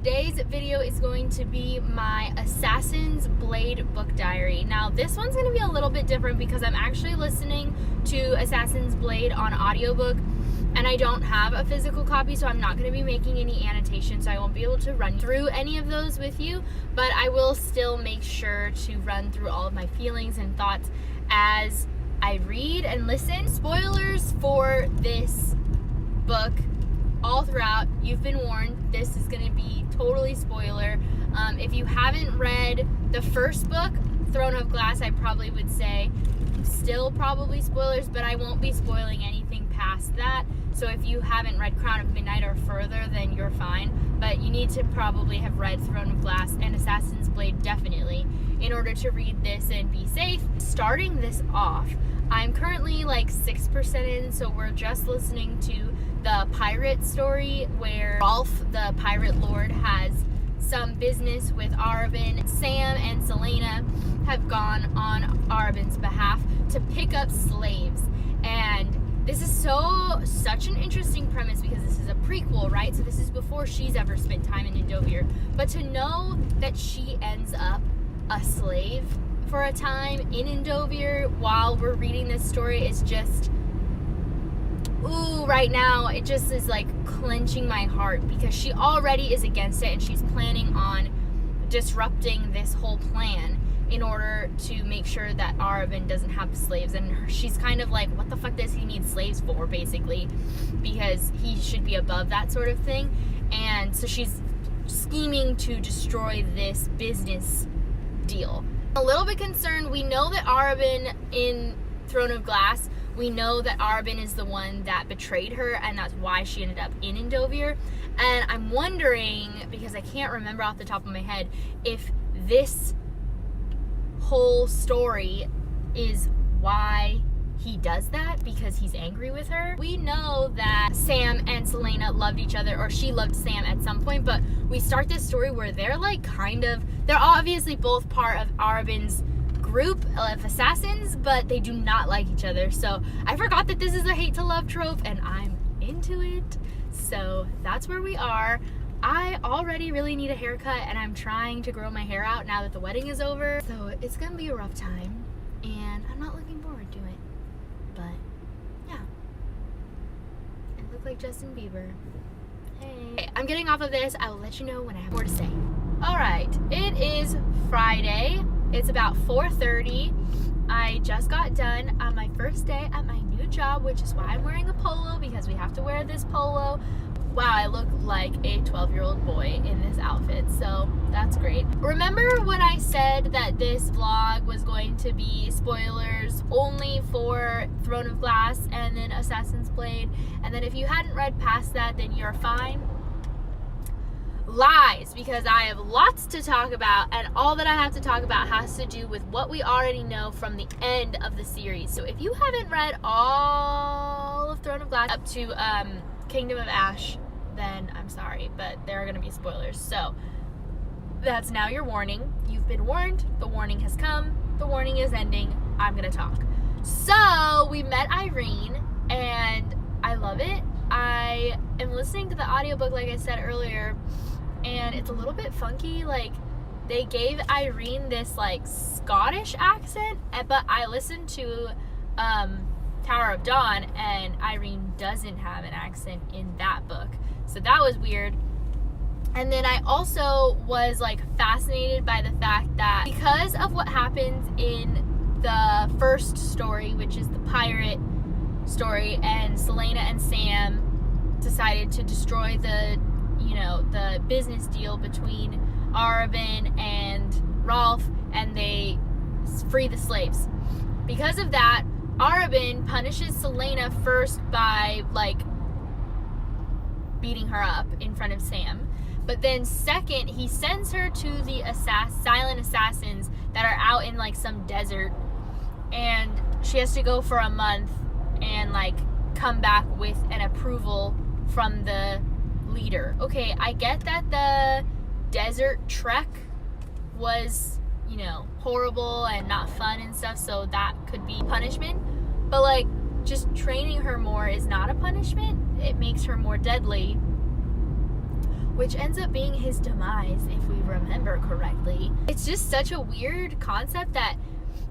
Today's video is going to be my Assassin's Blade book diary. Now this one's going to be a little bit different because I'm actually listening to Assassin's Blade on audiobook and I don't have a physical copy, so I'm not going to be making any annotations, so I won't be able to run through any of those with you, but I will still make sure to run through all of my feelings and thoughts as I read and listen. Spoilers for this book all throughout. You've been warned. This is going to be totally spoiler. If you haven't read the first book, Throne of Glass, I probably would say still probably spoilers, but I won't be spoiling anything past that. So if you haven't read Crown of Midnight or further, then you're fine. But you need to probably have read Throne of Glass and Assassin's Blade definitely in order to read this and be safe. Starting this off, I'm currently like 6% in, so we're just listening to the pirate story where Rolf, the pirate lord, has some business with Arobynn. Sam and Selena have gone on Arobyn's behalf to pick up slaves. And this is such an interesting premise because this is a prequel, right? So this is before she's ever spent time in Indovir. But to know that she ends up a slave for a time in Indovir while we're reading this story is just, ooh, right now it just is like clenching my heart because she already is against it and she's planning on disrupting this whole plan in order to make sure that Arobynn doesn't have slaves. And she's kind of like, what the fuck does he need slaves for, basically, because he should be above that sort of thing. And so she's scheming to destroy this business deal. A little bit concerned. We know that Arobynn in Throne of Glass, we know that Arobynn is the one that betrayed her, and that's why she ended up in Indovir. And I'm wondering, because I can't remember off the top of my head, if this whole story is why he does that, because he's angry with her. We know that Sam and Selena loved each other, or she loved Sam at some point, but we start this story where they're like they're obviously both part of Arobynn's group of assassins, but they do not like each other. So I forgot that this is a hate to love trope and I'm into it. So that's where we are. I already really need a haircut and I'm trying to grow my hair out now that the wedding is over. So it's gonna be a rough time and I'm not looking forward to it. But yeah, I look like Justin Bieber. Hey, I'm getting off of this. I will let you know when I have more to say. Alright, it is Friday. It's about 4:30. I just got done on my first day at my new job, which is why I'm wearing a polo, because we have to wear this polo. Wow, I look like a 12-year-old boy in this outfit, so that's great. Remember when I said that this vlog was going to be spoilers only for Throne of Glass and then Assassin's Blade, and then if you hadn't read past that, then you're fine? Lies, because I have lots to talk about, and all that I have to talk about has to do with what we already know from the end of the series. So if you haven't read all of Throne of Glass up to Kingdom of Ash, then I'm sorry, but there are going to be spoilers. So that's now your warning. You've been warned. The warning has come. The warning is ending. I'm going to talk. So we met Irene and I love it. I am listening to the audiobook, like I said earlier, and it's a little bit funky. Like, they gave Irene this like Scottish accent, but I listened to Tower of Dawn and Irene doesn't have an accent in that book, so that was weird. And then I also was like fascinated by the fact that because of what happens in the first story, which is the pirate story, and Selena and Sam decided to destroy the business deal between Arobynn and Rolf, and they free the slaves. Because of that, Arobynn punishes Selena first by like beating her up in front of Sam, but then second he sends her to the silent assassins that are out in like some desert, and she has to go for a month and like come back with an approval from the leader. Okay, I get that the desert trek was, horrible and not fun and stuff, so that could be punishment, but like just training her more is not a punishment. It makes her more deadly. which ends up being his demise if we remember correctly. It's just such a weird concept that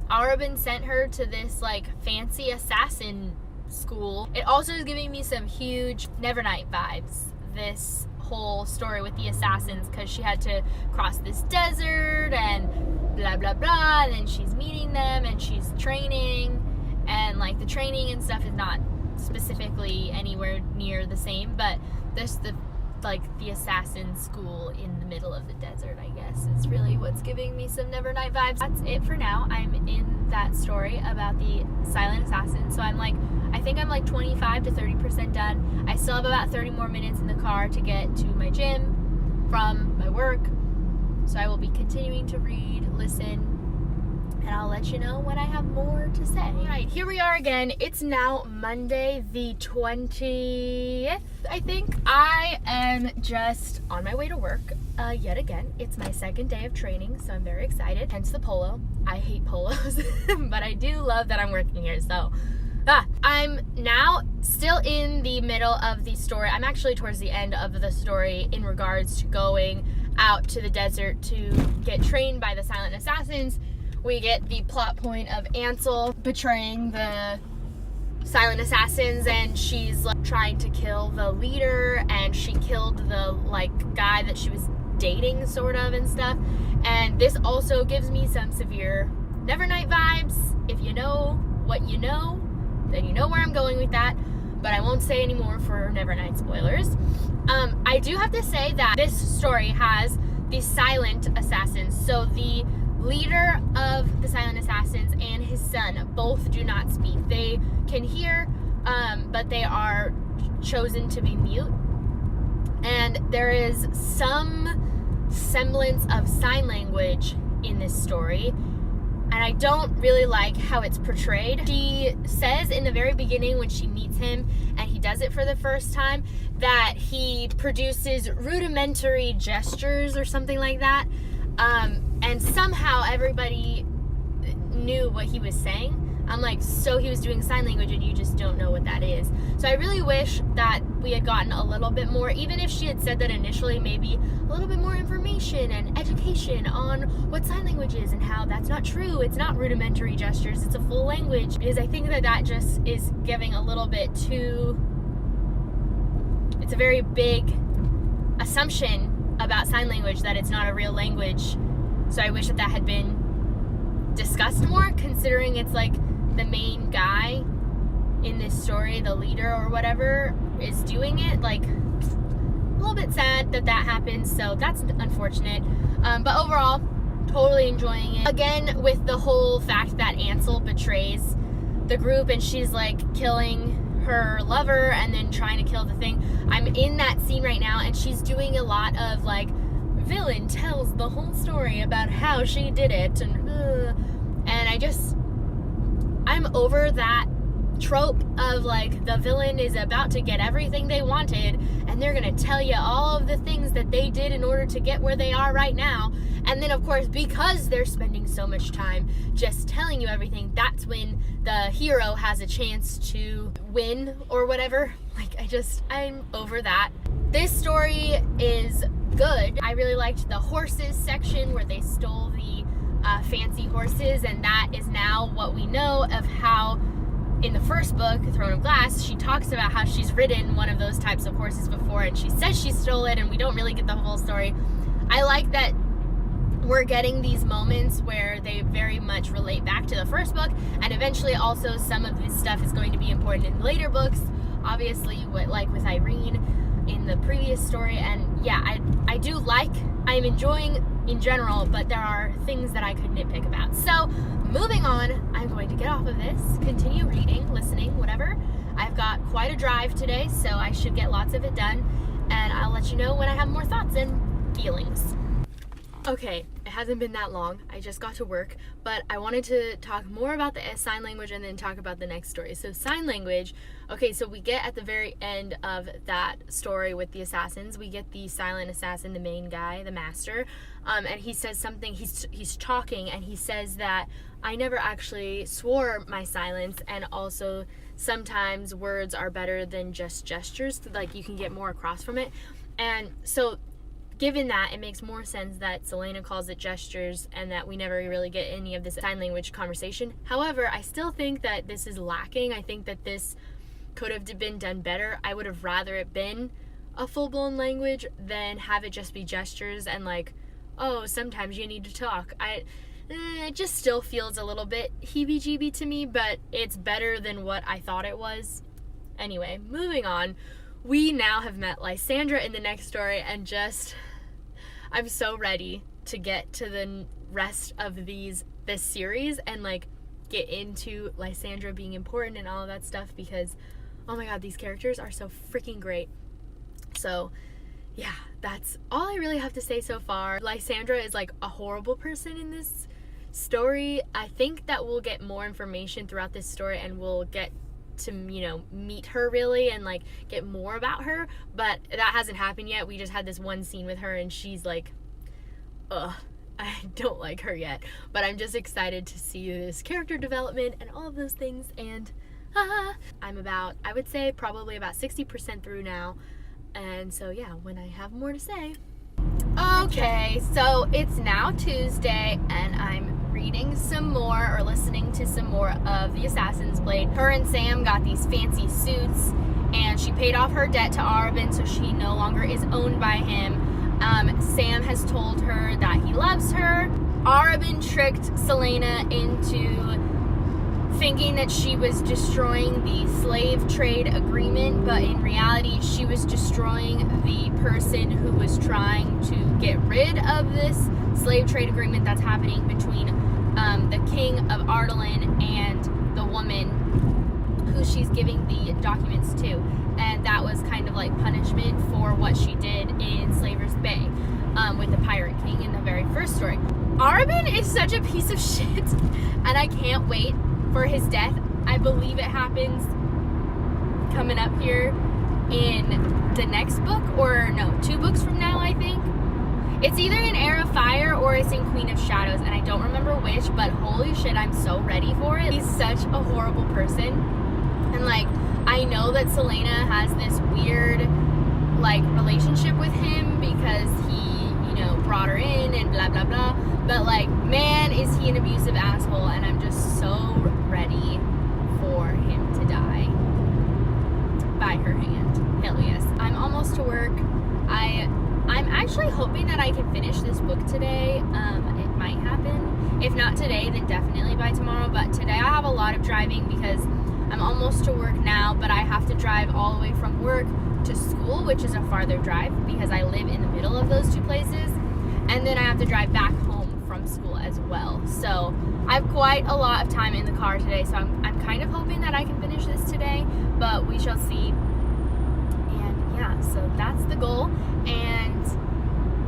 Arobin sent her to this like fancy assassin school. It also is giving me some huge Nevernight vibes, this whole story with the assassins, because she had to cross this desert and blah blah blah, and then she's meeting them and she's training, and like the training and stuff is not specifically anywhere near the same, but there's the assassin school in the middle of the desert, I guess, is really what's giving me some Nevernight vibes. That's it for now. I'm in that story about the silent assassin, so I think I'm like 25 to 30% done. I still have about 30 more minutes in the car to get to my gym from my work, so I will be continuing to read, listen, and I'll let you know when I have more to say. Alright, here we are again. It's now Monday the 20th, I think. I am just on my way to work yet again. It's my second day of training, so I'm very excited. Hence the polo. I hate polos, but I do love that I'm working here, so... I'm now still in the middle of the story. I'm actually towards the end of the story in regards to going out to the desert to get trained by the silent assassins. We get the plot point of Ansel betraying the silent assassins, and she's like trying to kill the leader, and she killed the like guy that she was dating sort of and stuff. And this also gives me some severe Nevernight vibes. If you know what you know, then you know where I'm going with that, but I won't say any more for Nevernight spoilers. I do have to say that this story has the silent assassins, so the leader of the silent assassins and his son both do not speak. They can hear, but they are chosen to be mute, and there is some semblance of sign language in this story, and I don't really like how it's portrayed. She says in the very beginning when she meets him, and he does it for the first time, that he produces rudimentary gestures or something like that. And somehow everybody knew what he was saying. I'm like, so he was doing sign language and you just don't know what that is. So I really wish that we had gotten a little bit more, even if she had said that initially, maybe a little bit more information and education on what sign language is and how that's not true. It's not rudimentary gestures, it's a full language. Because I think that just is giving a little bit too, it's a very big assumption about sign language that it's not a real language. So I wish that had been discussed more, considering it's like the main guy in this story, the leader or whatever, is doing it. Like, a little bit sad that happens, so that's unfortunate. But overall, totally enjoying it. Again, with the whole fact that Ansel betrays the group and she's like killing her lover and then trying to kill the thing. I'm in that scene right now, and she's doing a lot of like, villain tells the whole story about how she did it, and I'm over that trope of like the villain is about to get everything they wanted and they're gonna tell you all of the things that they did in order to get where they are right now, and then of course because they're spending so much time just telling you everything, that's when the hero has a chance to win or whatever. Like, I'm over that. This story is good. I really liked the horses section where they stole the fancy horses, and that is now what we know of how in the first book, Throne of Glass, she talks about how she's ridden one of those types of horses before, and she says she stole it, and we don't really get the whole story. I like that we're getting these moments where they very much relate back to the first book, and eventually also some of this stuff is going to be important in later books, obviously, like with Irene in the previous story. And yeah, I'm enjoying in general, but there are things that I could nitpick about. So moving on, I'm going to get off of this, continue reading, listening, whatever. I've got quite a drive today, so I should get lots of it done, and I'll let you know when I have more thoughts and feelings. Okay, it hasn't been that long. I just got to work, but I wanted to talk more about the sign language and then talk about the next story. So sign language, okay, so we get at the very end of that story with the assassins, we get the silent assassin, the main guy, the master, and he says something, he's talking, and he says that I never actually swore my silence, and also sometimes words are better than just gestures, like you can get more across from it. And so given that, it makes more sense that Celaena calls it gestures and that we never really get any of this sign language conversation. However, I still think that this is lacking. I think that this could have been done better. I would have rather it been a full-blown language than have it just be gestures and like, oh, sometimes you need to talk. It just still feels a little bit heebie-jeebie to me, but it's better than what I thought it was. Anyway, moving on. We now have met Lysandra in the next story, and I'm so ready to get to the rest of this series and like get into Lysandra being important and all of that stuff, because oh my god, these characters are so freaking great. So yeah, that's all I really have to say so far. Lysandra is like a horrible person in this story. I think that we'll get more information throughout this story and we'll get to, meet her really and like get more about her, but that hasn't happened yet. We just had this one scene with her and she's like, I don't like her yet, but I'm just excited to see this character development and all of those things. And I'm about, I would say probably about 60% through now, and so yeah, when I have more to say. Okay, so it's now Tuesday and I'm reading some more or listening to some more of The Assassin's Blade. Her and Sam got these fancy suits and she paid off her debt to Arobynn, so she no longer is owned by him. Sam has told her that he loves her. Arobynn tricked Celaena into thinking that she was destroying the slave trade agreement, but in reality she was destroying the person who was trying to get rid of this slave trade agreement that's happening between the king of Ardalan and the woman who she's giving the documents to. And that was kind of like punishment for what she did in Slaver's Bay with the Pirate King in the very first story. Arobynn is such a piece of shit and I can't wait for his death. I believe it happens coming up here in the next book, or no, 2 books from now, I think. It's either in Heir of Fire or it's in Queen of Shadows, and I don't remember which, but holy shit, I'm so ready for it. He's such a horrible person, and like, I know that Celaena has this weird like relationship with him because he, brought her in and blah blah blah, but like, man, is he an abusive asshole, and I'm just so ready for him to die by her hand. Hell yes. I'm almost to work. I'm actually hoping that I can finish this book today. It might happen. If not today, then definitely by tomorrow, but today I have a lot of driving because I'm almost to work now, but I have to drive all the way from work to school, which is a farther drive because I live in the middle of those 2 places, and then I have to drive back home from school as well. So I have quite a lot of time in the car today, so I'm kind of hoping that I can finish this today, but we shall see. And yeah, so that's the goal, and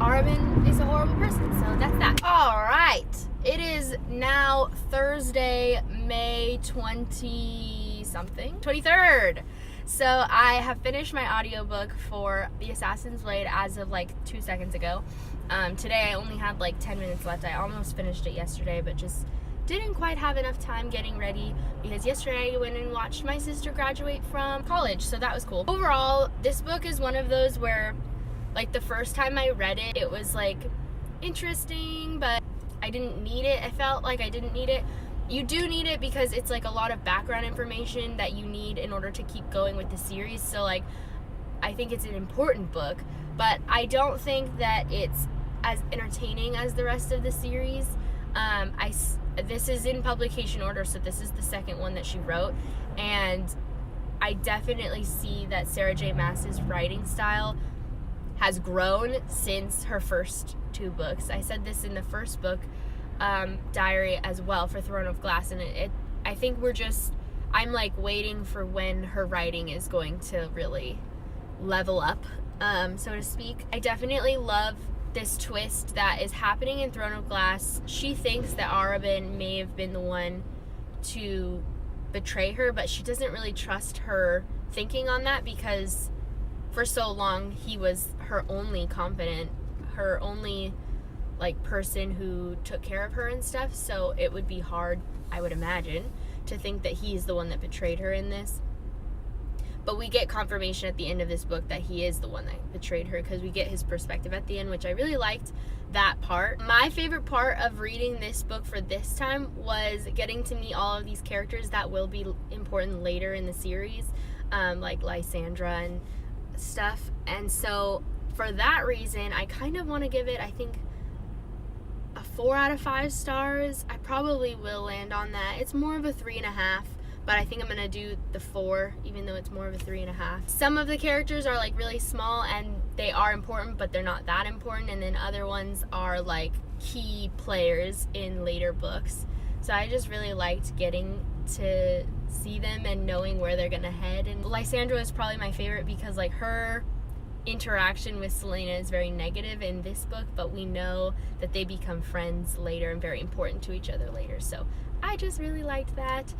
Arobynn is a horrible person, so that's that. Alright, it is now Thursday, May 23rd. So I have finished my audiobook for The Assassin's Blade as of like 2 seconds ago. Today I only had like 10 minutes left. I almost finished it yesterday, but just didn't quite have enough time getting ready because yesterday I went and watched my sister graduate from college, so that was cool. Overall, this book is one of those where like the first time I read it, it was like interesting, but I didn't need it. I felt like I didn't need it. You do need it because it's like a lot of background information that you need in order to keep going with the series. So like, I think it's an important book, but I don't think that it's as entertaining as the rest of the series. This is in publication order, so this is the second one that she wrote, and I definitely see that Sarah J. Maas's writing style has grown since her first 2 books. I said this in the first book, diary as well, for Throne of Glass, and I think I'm like waiting for when her writing is going to really level up, so to speak. I definitely love this twist that is happening in Throne of Glass. She thinks that Arobynn may have been the one to betray her, but she doesn't really trust her thinking on that because for so long he was her only confidant, her only like person who took care of her and stuff, so it would be hard, I would imagine, to think that he's the one that betrayed her in this. But we get confirmation at the end of this book that he is the one that betrayed her, because we get his perspective at the end, which I really liked that part. My favorite part of reading this book for this time was getting to meet all of these characters that will be important later in the series, like Lysandra and stuff. And so for that reason, I kind of want to give it, I think, a 4 out of 5 stars. I probably will land on that. It's more of a 3.5. But I think I'm gonna do the 4, even though it's more of a 3.5. Some of the characters are like really small and they are important, but they're not that important. And then other ones are like key players in later books. So I just really liked getting to see them and knowing where they're gonna head. And Lysandra is probably my favorite because like her interaction with Selena is very negative in this book, but we know that they become friends later and very important to each other later. So I just really liked that.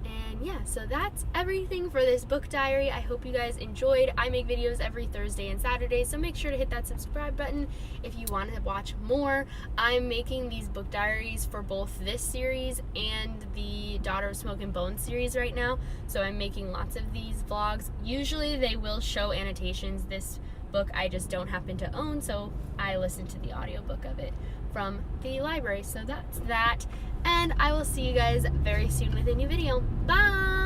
And yeah, so that's everything for this book diary. I hope you guys enjoyed. I make videos every Thursday and Saturday, so make sure to hit that subscribe button if you want to watch more. I'm making these book diaries for both this series and the Daughter of Smoke and Bone series right now, so I'm making lots of these vlogs. Usually they will show annotations. This book I just don't happen to own, so I listen to the audiobook of it from the library. So that's that, and I will see you guys very soon with a new video. Bye!